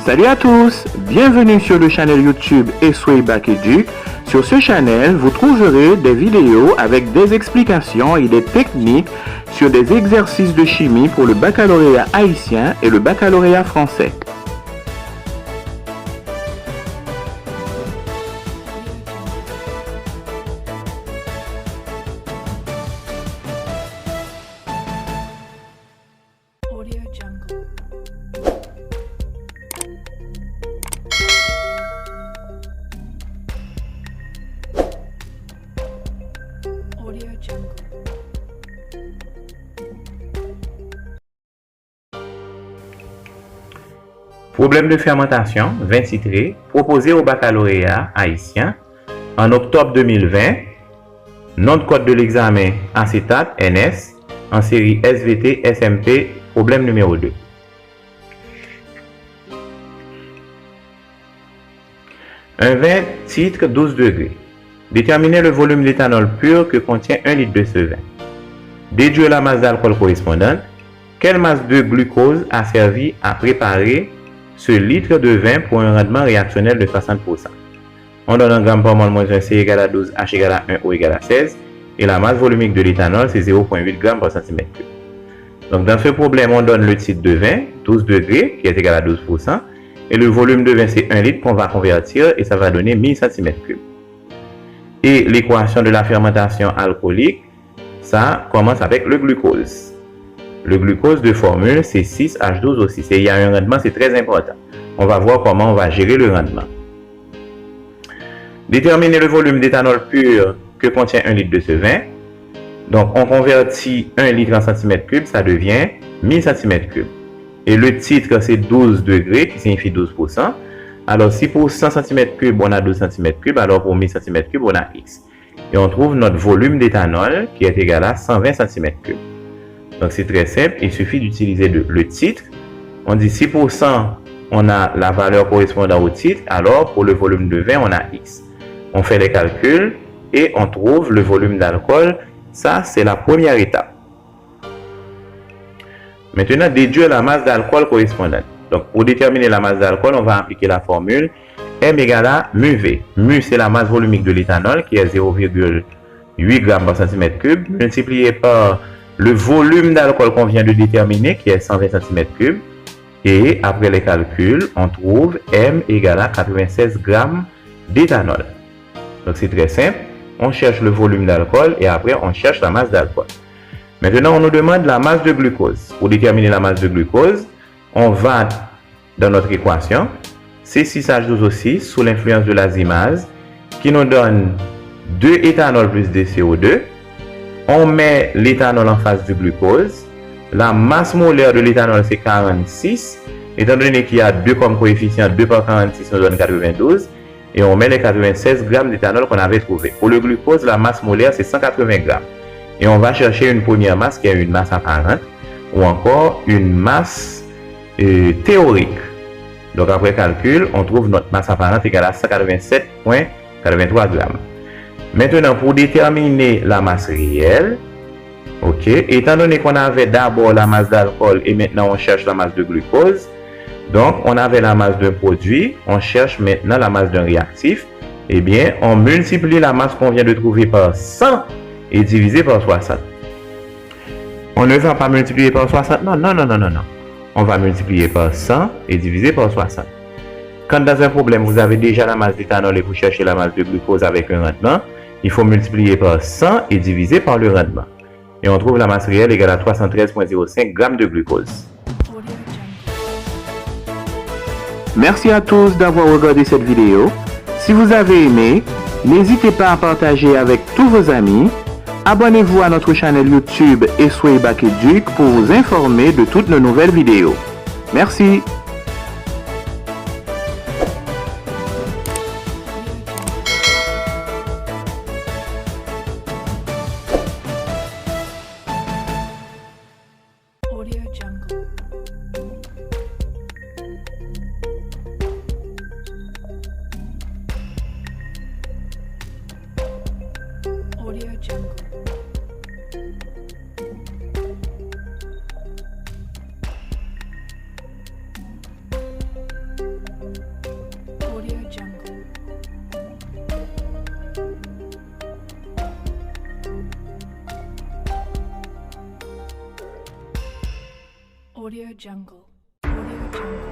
Salut à tous, bienvenue sur le channel YouTube Esway Bac Edu. Sur ce channel, vous trouverez des vidéos avec des explications et des techniques sur des exercices de chimie pour le baccalauréat haïtien et le baccalauréat français. Problème de fermentation, vin titré, proposé au baccalauréat haïtien en octobre 2020. Nom de code de l'examen acétate NS en série SVT SMP, problème numéro 2. Un vin titre 12 degrés. Déterminer le volume d'éthanol pur que contient 1 litre de ce vin. Déduire la masse d'alcool correspondante. Quelle masse de glucose a servi à préparer ce litre de vin pour un rendement réactionnel de 60%. On donne un gramme par mol moins 1, C égale à 12, H égale à 1, O égale à 16. Et la masse volumique de l'éthanol, c'est 0,8 g par cm3. Donc dans ce problème, on donne le titre de vin, 12 degrés, qui est égal à 12%. Et le volume de vin, c'est 1 litre qu'on va convertir et ça va donner 1000 cm3. Et l'équation de la fermentation alcoolique, ça commence avec le glucose. Le glucose de formule, c'est 6H12O6. Et il y a un rendement, c'est très important. On va voir comment on va gérer le rendement. Déterminer le volume d'éthanol pur que contient 1 litre de ce vin. Donc, on convertit 1 litre en cm3, ça devient 1000 cm3. Et le titre, c'est 12 degrés, qui signifie 12%. Alors, si pour 100 cm3, on a 12 cm3, alors pour 1000 cm3, on a X. Et on trouve notre volume d'éthanol qui est égal à 120 cm3. Donc, c'est très simple. Il suffit d'utiliser le titre. On dit 6%, on a la valeur correspondant au titre. Alors, pour le volume de vin, on a X. On fait les calculs et on trouve le volume d'alcool. Ça, c'est la première étape. Maintenant, déduire la masse d'alcool correspondante. Donc, pour déterminer la masse d'alcool, on va appliquer la formule M égale à mu V. Mu, c'est la masse volumique de l'éthanol qui est 0,8 g par cm3, multiplié par le volume d'alcool qu'on vient de déterminer, qui est 120 cm3. Et après les calculs, on trouve M égale à 96 g d'éthanol. Donc c'est très simple. On cherche le volume d'alcool et après on cherche la masse d'alcool. Maintenant, on nous demande la masse de glucose. Pour déterminer la masse de glucose, on va dans notre équation. C'est 6H12O6 sous l'influence de l'azymase qui nous donne 2 éthanol plus 2 CO2. On met l'éthanol en face du glucose. La masse molaire de l'éthanol, c'est 46. Étant donné qu'il y a 2 comme coefficient, 2 par 46 nous donne 92. Et on met les 96 g d'éthanol qu'on avait trouvé. Pour le glucose, la masse molaire, c'est 180 g. Et on va chercher une première masse qui est une masse apparente ou encore une masse théorique. Donc après calcul, on trouve notre masse apparente égale à 187,83 g. Maintenant, pour déterminer la masse réelle, ok, étant donné qu'on avait d'abord la masse d'alcool et maintenant on cherche la masse de glucose, donc on avait la masse d'un produit, on cherche maintenant la masse d'un réactif, eh bien, on multiplie la masse qu'on vient de trouver par 100 et divisé par 60. On ne va pas multiplier par 60, non. On va multiplier par 100 et diviser par 60. Quand dans un problème, vous avez déjà la masse d'éthanol et vous cherchez la masse de glucose avec un rendement, il faut multiplier par 100 et diviser par le rendement. Et on trouve la masse réelle égale à 313,05 g de glucose. Merci à tous d'avoir regardé cette vidéo. Si vous avez aimé, n'hésitez pas à partager avec tous vos amis. Abonnez-vous à notre chaîne YouTube Esway Bac Edu pour vous informer de toutes nos nouvelles vidéos. Merci. Audio Jungle. Audio Jungle.